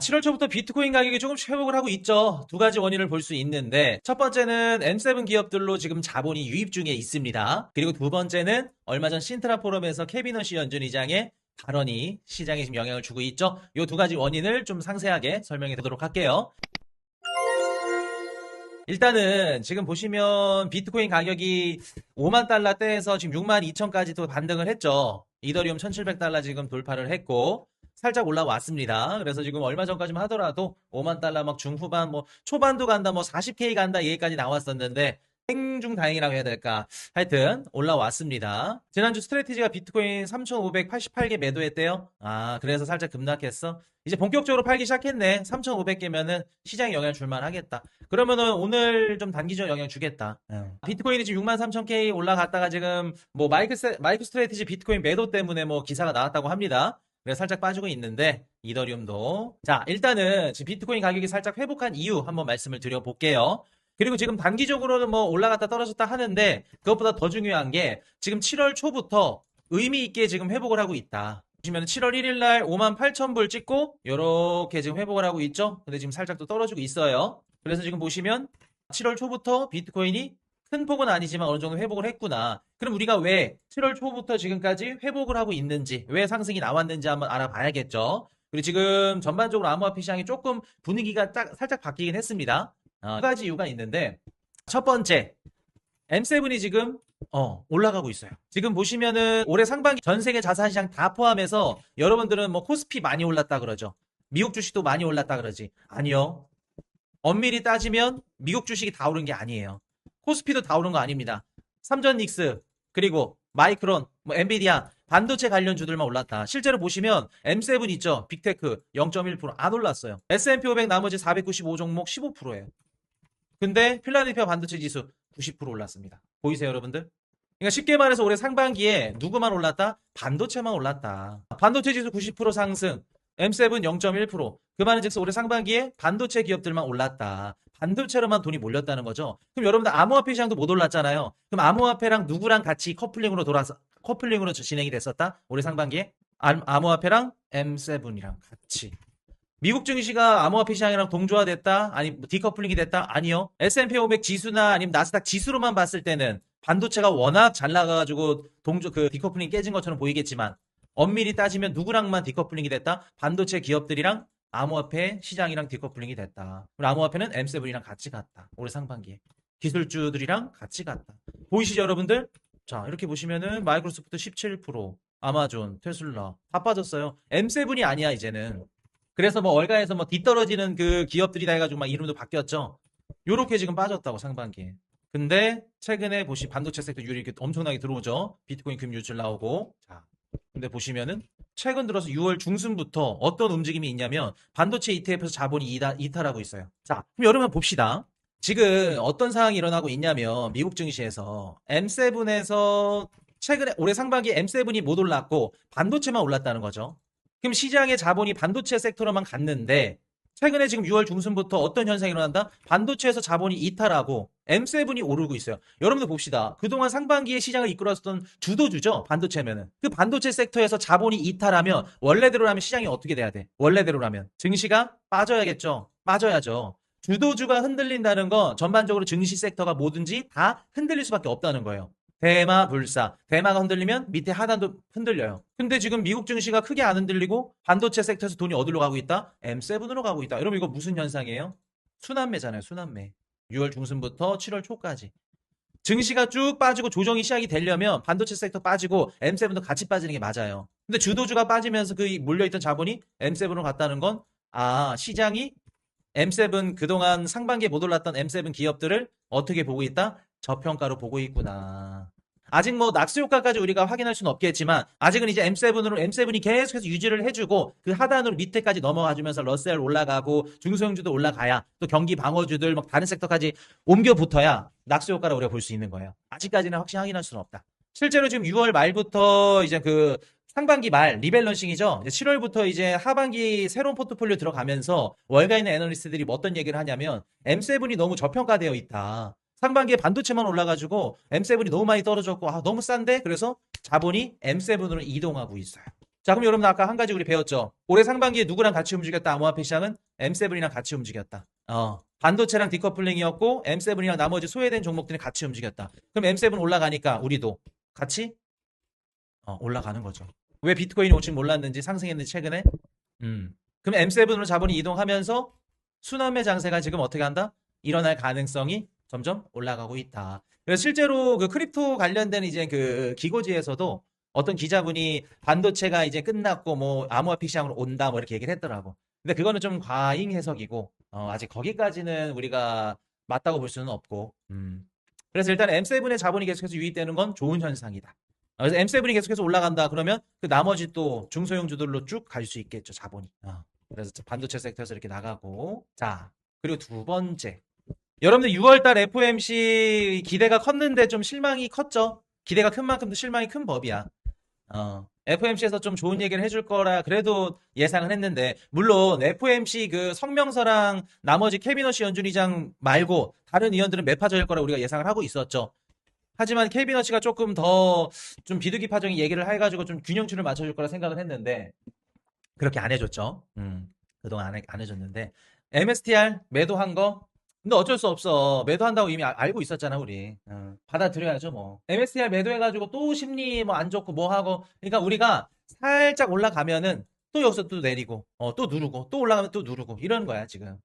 7월 초부터 비트코인 가격이 조금씩 회복을 하고 있죠. 두 가지 원인을 볼 수 있는데, 첫 번째는 M7 기업들로 지금 자본이 유입 중에 있습니다. 그리고 두 번째는 얼마 전 신트라 포럼에서 케빈 허시 연준 의장의 발언이 시장에 지금 영향을 주고 있죠. 이 두 가지 원인을 좀 상세하게 설명해 드리도록 할게요. 일단은 지금 보시면 비트코인 가격이 5만 달러대에서 지금 6만 2천까지도 반등을 했죠. 이더리움 1700달러 지금 돌파를 했고 살짝 올라왔습니다. 그래서 지금 얼마 전까지만 하더라도 5만 달러 막 중후반 뭐 초반도 간다 뭐 40K 간다 얘기까지 나왔었는데 행중 다행이라고 해야 될까. 하여튼 올라왔습니다. 지난주 스트레티지가 비트코인 3,588개 매도했대요. 아, 그래서 살짝 급락했어. 이제 본격적으로 팔기 시작했네. 3,500개면은 시장에 영향 줄만 하겠다. 그러면은 오늘 좀 단기적으로 영향 주겠다. 비트코인이 지금 63,000K 올라갔다가 지금 뭐 마이크 스트레티지 비트코인 매도 때문에 뭐 기사가 나왔다고 합니다. 그래서 살짝 빠지고 있는데 이더리움도 자, 일단은 지금 비트코인 가격이 살짝 회복한 이유 한번 말씀을 드려볼게요. 그리고 지금 단기적으로는 뭐 올라갔다 떨어졌다 하는데 그것보다 더 중요한 게 지금 7월 초부터 의미 있게 지금 회복을 하고 있다. 보시면 7월 1일 날 58,000불 찍고 이렇게 지금 회복을 하고 있죠. 근데 지금 살짝 또 떨어지고 있어요. 그래서 지금 보시면 7월 초부터 비트코인이 큰 폭은 아니지만 어느 정도 회복을 했구나. 그럼 우리가 왜 7월 초부터 지금까지 회복을 하고 있는지, 왜 상승이 나왔는지 한번 알아봐야겠죠. 그리고 지금 전반적으로 암호화폐 시장이 조금 분위기가 살짝 바뀌긴 했습니다. 두 가지 이유가 있는데, 첫 번째, M7이 지금 올라가고 있어요. 지금 보시면은 올해 상반기 전 세계 자산시장 다 포함해서 여러분들은 뭐 코스피 많이 올랐다 그러죠. 미국 주식도 많이 올랐다 그러지. 아니요. 엄밀히 따지면 미국 주식이 다 오른 게 아니에요. 코스피도 다 오른 거 아닙니다. 삼전닉스 그리고 마이크론, 뭐 엔비디아 반도체 관련주들만 올랐다. 실제로 보시면 M7 있죠. 빅테크 0.1%안 올랐어요. S&P 500 나머지 495 종목 15%예요. 근데 필라델피아 반도체 지수 90% 올랐습니다. 보이세요, 여러분들? 그러니까 쉽게 말해서 올해 상반기에 누구만 올랐다? 반도체만 올랐다. 반도체 지수 90% 상승, M7 0.1%. 그 말은 즉 올해 상반기에 반도체 기업들만 올랐다. 반도체로만 돈이 몰렸다는 거죠. 그럼 여러분들 암호화폐 시장도 못 올랐잖아요. 그럼 암호화폐랑 누구랑 같이 커플링으로 진행이 됐었다? 올해 상반기에? 암호화폐랑 M7이랑 같이. 미국 증시가 암호화폐 시장이랑 동조화됐다? 아니, 디커플링이 됐다? 아니요. S&P 500 지수나 아니면 나스닥 지수로만 봤을 때는 반도체가 워낙 잘 나가가지고 디커플링이 깨진 것처럼 보이겠지만 엄밀히 따지면 누구랑만 디커플링이 됐다? 반도체 기업들이랑 암호화폐 시장이랑 디커플링이 됐다. 그리고 암호화폐는 M7이랑 같이 갔다. 올해 상반기에. 기술주들이랑 같이 갔다. 보이시죠, 여러분들? 자, 이렇게 보시면은 마이크로소프트 17%, 아마존, 테슬라 다 빠졌어요. M7이 아니야, 이제는. 그래서 뭐 월가에서 뭐 뒤떨어지는 그 기업들이다 해가지고 막 이름도 바뀌었죠. 요렇게 지금 빠졌다고 상반기에. 근데 최근에 반도체 섹터 유리 이렇게 엄청나게 들어오죠. 비트코인 금 유출 나오고. 자, 근데 보시면은 최근 들어서 6월 중순부터 어떤 움직임이 있냐면 반도체 ETF에서 자본이 이탈하고 있어요. 자, 그럼 여러분 봅시다. 지금 어떤 상황이 일어나고 있냐면 미국 증시에서 M7에서 최근에 올해 상반기에 M7이 못 올랐고 반도체만 올랐다는 거죠. 그럼 시장의 자본이 반도체 섹터로만 갔는데 최근에 지금 6월 중순부터 어떤 현상이 일어난다? 반도체에서 자본이 이탈하고 M7이 오르고 있어요. 여러분들 봅시다. 그동안 상반기에 시장을 이끌었던 주도주죠. 반도체면은. 그 반도체 섹터에서 자본이 이탈하면 원래대로라면 시장이 어떻게 돼야 돼? 원래대로라면 증시가 빠져야겠죠. 빠져야죠. 주도주가 흔들린다는 건 전반적으로 증시 섹터가 뭐든지 다 흔들릴 수밖에 없다는 거예요. 대마 불사. 대마가 흔들리면 밑에 하단도 흔들려요. 근데 지금 미국 증시가 크게 안 흔들리고 반도체 섹터에서 돈이 어디로 가고 있다? M7으로 가고 있다. 여러분 이거 무슨 현상이에요? 순환매잖아요. 순환매. 6월 중순부터 7월 초까지. 증시가 쭉 빠지고 조정이 시작이 되려면 반도체 섹터 빠지고 M7도 같이 빠지는 게 맞아요. 근데 주도주가 빠지면서 그 몰려있던 자본이 M7으로 갔다는 건 시장이 M7 그동안 상반기에 못 올랐던 M7 기업들을 어떻게 보고 있다? 저평가로 보고 있구나. 아직 뭐 낙수 효과까지 우리가 확인할 수는 없겠지만 아직은 이제 M7이 계속해서 유지를 해주고 그 하단으로 밑에까지 넘어가주면서 러셀 올라가고 중소형주도 올라가야 또 경기 방어주들 막 다른 섹터까지 옮겨 붙어야 낙수 효과를 우리가 볼 수 있는 거예요. 아직까지는 확실히 확인할 수는 없다. 실제로 지금 6월 말부터 이제 그 상반기 말 리밸런싱이죠. 7월부터 이제 하반기 새로운 포트폴리오 들어가면서 월가 있는 애널리스트들이 뭐 어떤 얘기를 하냐면 M7이 너무 저평가되어 있다. 상반기에 반도체만 올라가지고 M7이 너무 많이 떨어졌고 너무 싼데 그래서 자본이 M7으로 이동하고 있어요. 자, 그럼 여러분 아까 한 가지 우리 배웠죠? 올해 상반기에 누구랑 같이 움직였다? 암호화폐 시장은 M7이랑 같이 움직였다. 반도체랑 디커플링이었고 M7이랑 나머지 소외된 종목들이 같이 움직였다. 그럼 M7 올라가니까 우리도 같이 올라가는 거죠. 왜 비트코인이 오직 몰랐는지 상승했는지 최근에? 그럼 M7으로 자본이 이동하면서 순환매 장세가 지금 어떻게 한다? 일어날 가능성이 점점 올라가고 있다. 그래서 실제로 그 크립토 관련된 이제 그 기고지에서도 어떤 기자분이 반도체가 이제 끝났고 뭐 암호화폐 시장으로 온다 뭐 이렇게 얘기를 했더라고. 근데 그거는 좀 과잉 해석이고 아직 거기까지는 우리가 맞다고 볼 수는 없고. 그래서 일단 M7의 자본이 계속해서 유입되는 건 좋은 현상이다. 그래서 M7이 계속해서 올라간다 그러면 그 나머지 또 중소형주들로 쭉 갈 수 있겠죠, 자본이. 그래서 반도체 섹터에서 이렇게 나가고. 자, 그리고 두 번째. 여러분들 6월달 FOMC 기대가 컸는데 좀 실망이 컸죠? 기대가 큰 만큼 실망이 큰 법이야. FOMC에서 좀 좋은 얘기를 해줄 거라 그래도 예상은 했는데, 물론 FOMC 그 성명서랑 나머지 캐비너시 연준의장 말고 다른 의원들은 매파적일 거라 우리가 예상을 하고 있었죠. 하지만 캐비너시가 조금 더 좀 비둘기파적인 얘기를 해가지고 좀 균형추를 맞춰줄 거라 생각을 했는데, 그렇게 안 해줬죠. 그동안 안 해줬는데. MSTR 매도한 거? 근데 어쩔 수 없어. 매도한다고 이미 알고 있었잖아, 우리. 받아들여야죠, 뭐. MSTR 매도해가지고 또 심리 뭐 안 좋고 뭐 하고. 그러니까 우리가 살짝 올라가면은 또 여기서 또 내리고, 또 누르고, 또 올라가면 또 누르고. 이런 거야, 지금.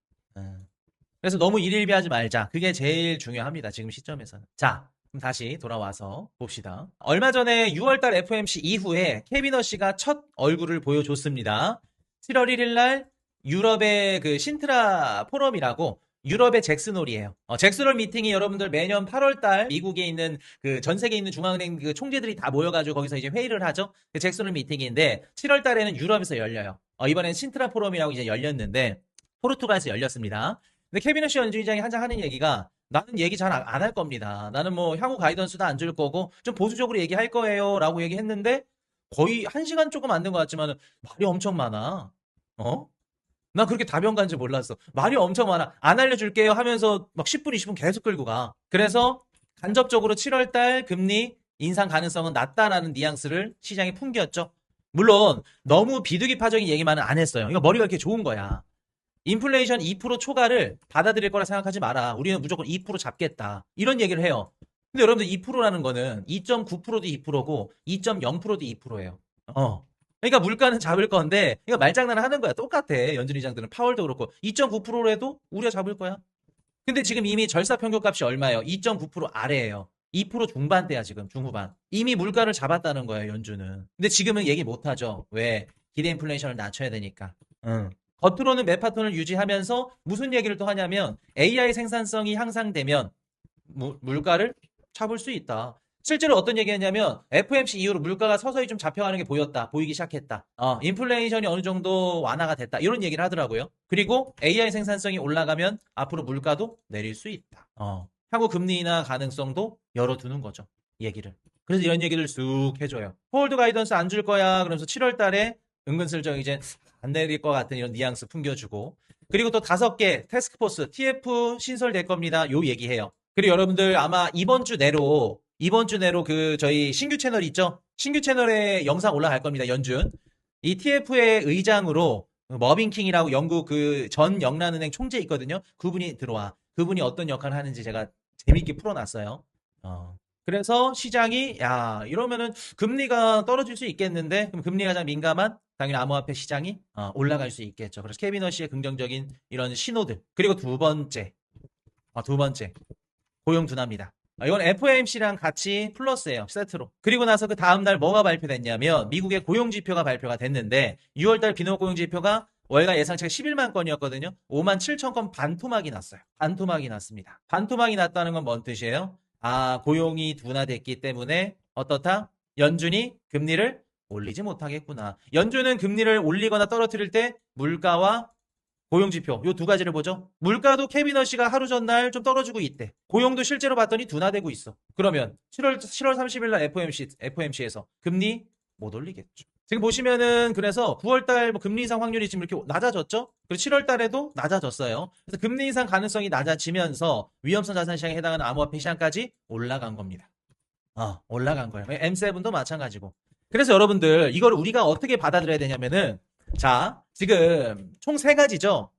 그래서 너무 일일비하지 말자. 그게 제일 중요합니다, 지금 시점에서는. 자, 그럼 다시 돌아와서 봅시다. 얼마 전에 6월달 FOMC 이후에 캐비너시가 첫 얼굴을 보여줬습니다. 7월 1일 날 유럽의 그 신트라 포럼이라고 유럽의 잭슨홀이에요. 잭슨홀 미팅이 여러분들 매년 8월달 미국에 있는 그 전 세계에 있는 중앙은행 그 총재들이 다 모여가지고 거기서 이제 회의를 하죠. 그 잭슨홀 미팅인데 7월달에는 유럽에서 열려요. 이번엔 신트라 포럼이라고 이제 열렸는데 포르투갈에서 열렸습니다. 근데 캐비너시 연주의장이 항상 하는 얘기가 나는 얘기 잘 안 할 겁니다. 나는 뭐 향후 가이던스도 안 줄 거고 좀 보수적으로 얘기할 거예요. 라고 얘기했는데 거의 1시간 조금 안 된 것 같지만 말이 엄청 많아. 난 그렇게 다변 간줄 몰랐어. 말이 엄청 많아. 안 알려줄게요 하면서 막 10분, 20분 계속 끌고 가. 그래서 간접적으로 7월달 금리 인상 가능성은 낮다라는 뉘앙스를 시장에 풍겼죠. 물론 너무 비둘기파적인 얘기만은 안 했어요. 이거 머리가 이렇게 좋은 거야. 인플레이션 2% 초과를 받아들일 거라 생각하지 마라. 우리는 무조건 2% 잡겠다. 이런 얘기를 해요. 근데 여러분들 2%라는 거는 2.9%도 2%고 2.0%도 2%예요. 그러니까 물가는 잡을 건데 이거 말장난을 하는 거야. 똑같아. 연준 의장들은 파월도 그렇고 2.9%로 해도 우리가 잡을 거야. 근데 지금 이미 절사 평균값이 얼마예요? 2.9% 아래예요. 2% 중반대야 지금 중후반. 이미 물가를 잡았다는 거예요 연준은. 근데 지금은 얘기 못하죠. 왜? 기대 인플레이션을 낮춰야 되니까. 겉으로는 매파톤을 유지하면서 무슨 얘기를 또 하냐면 AI 생산성이 향상되면 물가를 잡을 수 있다. 실제로 어떤 얘기했냐면 FOMC 이후로 물가가 서서히 좀 잡혀가는 게 보이기 시작했다. 인플레이션이 어느 정도 완화가 됐다. 이런 얘기를 하더라고요. 그리고 AI 생산성이 올라가면 앞으로 물가도 내릴 수 있다. 향후 금리 인하 가능성도 열어두는 거죠. 얘기를. 그래서 이런 얘기를 쑥 해줘요. 홀드 가이던스 안 줄 거야. 그러면서 7월 달에 은근슬쩍 이제 안 내릴 것 같은 이런 뉘앙스 풍겨주고. 그리고 또 5개 태스크포스 TF 신설될 겁니다. 요 얘기해요. 그리고 여러분들 아마 이번 주 내로 그 저희 신규 채널 있죠? 신규 채널에 영상 올라갈 겁니다. 연준. 이 TF의 의장으로 머빈킹이라고 영국 그 전 영란은행 총재 있거든요. 그분이 들어와. 그분이 어떤 역할을 하는지 제가 재밌게 풀어놨어요. 그래서 시장이 야 이러면은 금리가 떨어질 수 있겠는데 그럼 금리가 가장 민감한 당연히 암호화폐 시장이 올라갈 수 있겠죠. 그래서 캐비너시의 긍정적인 이런 신호들. 그리고 두 번째 고용 둔화입니다. 이건 FOMC랑 같이 플러스예요. 세트로. 그리고 나서 그 다음날 뭐가 발표됐냐면 미국의 고용지표가 발표가 됐는데 6월달 비농 고용지표가 월가 예상치가 11만 건이었거든요. 5만 7천 건 반토막이 났어요. 반토막이 났습니다. 반토막이 났다는 건 뭔 뜻이에요? 고용이 둔화됐기 때문에 어떻다? 연준이 금리를 올리지 못하겠구나. 연준은 금리를 올리거나 떨어뜨릴 때 물가와 고용지표 요 두 가지를 보죠. 물가도 캐비너시가 하루 전날 좀 떨어지고 있대. 고용도 실제로 봤더니 둔화되고 있어. 그러면 7월 30일 날 FOMC에서 금리 못 올리겠죠. 지금 보시면은 그래서 9월달 뭐 금리 인상 확률이 지금 이렇게 낮아졌죠. 그리고 7월달에도 낮아졌어요. 그래서 금리 인상 가능성이 낮아지면서 위험성 자산 시장에 해당하는 암호화폐 시장까지 올라간 겁니다. 올라간 거예요. M7도 마찬가지고. 그래서 여러분들 이걸 우리가 어떻게 받아들여야 되냐면은 자, 지금 총 세 가지죠.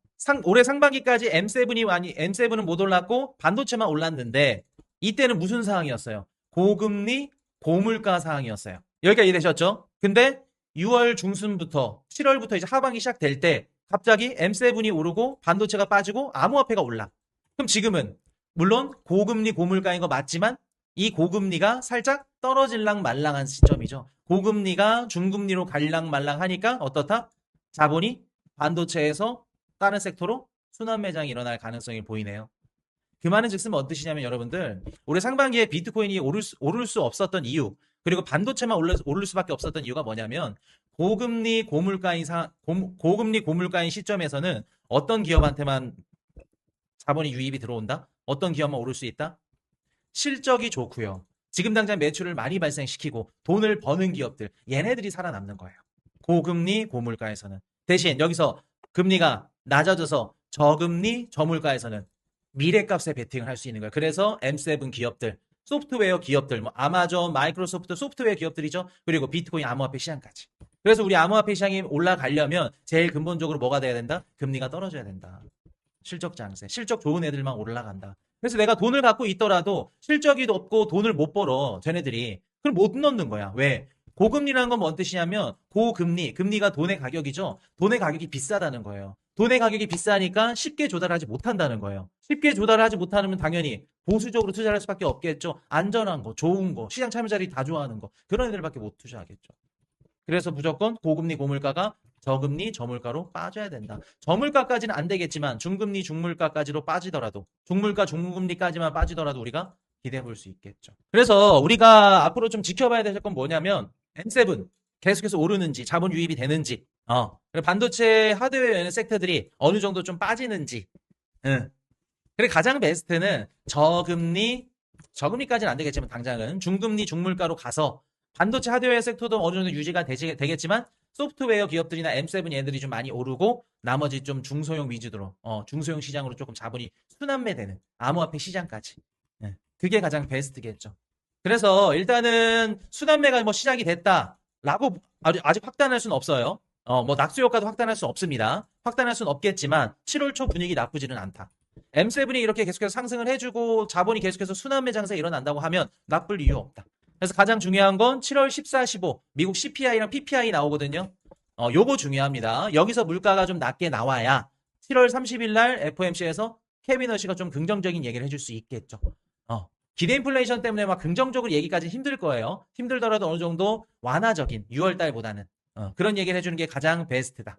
올해 상반기까지 M7은 못 올랐고 반도체만 올랐는데 이때는 무슨 상황이었어요? 고금리, 고물가 상황이었어요. 여기까지 이해되셨죠? 근데 6월 중순부터 7월부터 이제 하반기 시작될 때 갑자기 M7이 오르고 반도체가 빠지고 암호화폐가 올라. 그럼 지금은 물론 고금리, 고물가인 거 맞지만 이 고금리가 살짝 떨어질랑 말랑한 시점이죠. 고금리가 중금리로 갈랑 말랑 하니까 어떻다? 자본이 반도체에서 다른 섹터로 순환 매장이 일어날 가능성이 보이네요. 그 말은 즉슨 어떤 뜻이냐면 여러분들 올해 상반기에 비트코인이 오를 수 없었던 이유 그리고 반도체만 오를 수밖에 없었던 이유가 뭐냐면 고금리 고물가인 시점에서는 어떤 기업한테만 자본이 유입이 들어온다? 어떤 기업만 오를 수 있다? 실적이 좋고요. 지금 당장 매출을 많이 발생시키고 돈을 버는 기업들 얘네들이 살아남는 거예요. 고금리 고물가에서는. 대신 여기서 금리가 낮아져서 저금리 저물가에서는 미래값에 베팅을 할 수 있는 거예요. 그래서 M7 기업들, 소프트웨어 기업들, 뭐 아마존, 마이크로소프트 소프트웨어 기업들이죠. 그리고 비트코인 암호화폐 시장까지. 그래서 우리 암호화폐 시장이 올라가려면 제일 근본적으로 뭐가 돼야 된다? 금리가 떨어져야 된다. 실적 장세. 실적 좋은 애들만 올라간다. 그래서 내가 돈을 갖고 있더라도 실적이 없고 돈을 못 벌어. 쟤네들이. 그럼 못 넣는 거야. 왜? 고금리라는 건 뭔 뜻이냐면 고금리, 금리가 돈의 가격이죠. 돈의 가격이 비싸다는 거예요. 돈의 가격이 비싸니까 쉽게 조달하지 못한다는 거예요. 쉽게 조달하지 못하면 당연히 보수적으로 투자할 수밖에 없겠죠. 안전한 거, 좋은 거, 시장 참여자들이 다 좋아하는 거 그런 애들밖에 못 투자하겠죠. 그래서 무조건 고금리 고물가가 저금리 저물가로 빠져야 된다. 저물가까지는 안 되겠지만 중금리 중물가까지로 빠지더라도 중물가 중금리까지만 빠지더라도 우리가 기대해 볼 수 있겠죠. 그래서 우리가 앞으로 좀 지켜봐야 될 건 뭐냐면 M7 계속해서 오르는지 자본 유입이 되는지 그리고 반도체 하드웨어 섹터들이 어느 정도 좀 빠지는지 그리고 가장 베스트는 저금리까지는 안 되겠지만 당장은 중금리 중물가로 가서 반도체 하드웨어 섹터도 어느 정도 유지가 되겠지만 소프트웨어 기업들이나 M7 얘들이 좀 많이 오르고 나머지 좀 중소형 위주로 중소형 시장으로 조금 자본이 순환매되는 암호화폐 시장까지 그게 가장 베스트겠죠. 그래서 일단은 순환매가 뭐 시작이 됐다라고 아직 확단할 수는 없어요. 뭐 낙수 효과도 확단할 수 없습니다. 확단할 수는 없겠지만 7월 초 분위기 나쁘지는 않다. M7이 이렇게 계속해서 상승을 해주고 자본이 계속해서 순환매 장세가 일어난다고 하면 나쁠 이유 없다. 그래서 가장 중요한 건 7월 14, 15 미국 CPI랑 PPI 나오거든요. 요거 중요합니다. 여기서 물가가 좀 낮게 나와야 7월 30일 날 FOMC에서 케빈 허시가 좀 긍정적인 얘기를 해줄 수 있겠죠. 기대 인플레이션 때문에 막 긍정적으로 얘기까지 힘들 거예요. 힘들더라도 어느 정도 완화적인 6월 달보다는 그런 얘기를 해주는 게 가장 베스트다.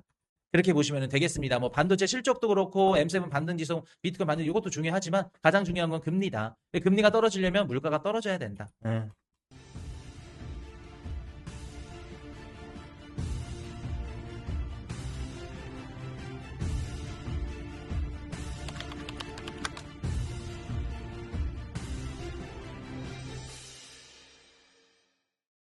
그렇게 보시면 되겠습니다. 뭐 반도체 실적도 그렇고 M7 반등 지수, 비트코인 반등 이것도 중요하지만 가장 중요한 건 금리다. 금리가 떨어지려면 물가가 떨어져야 된다.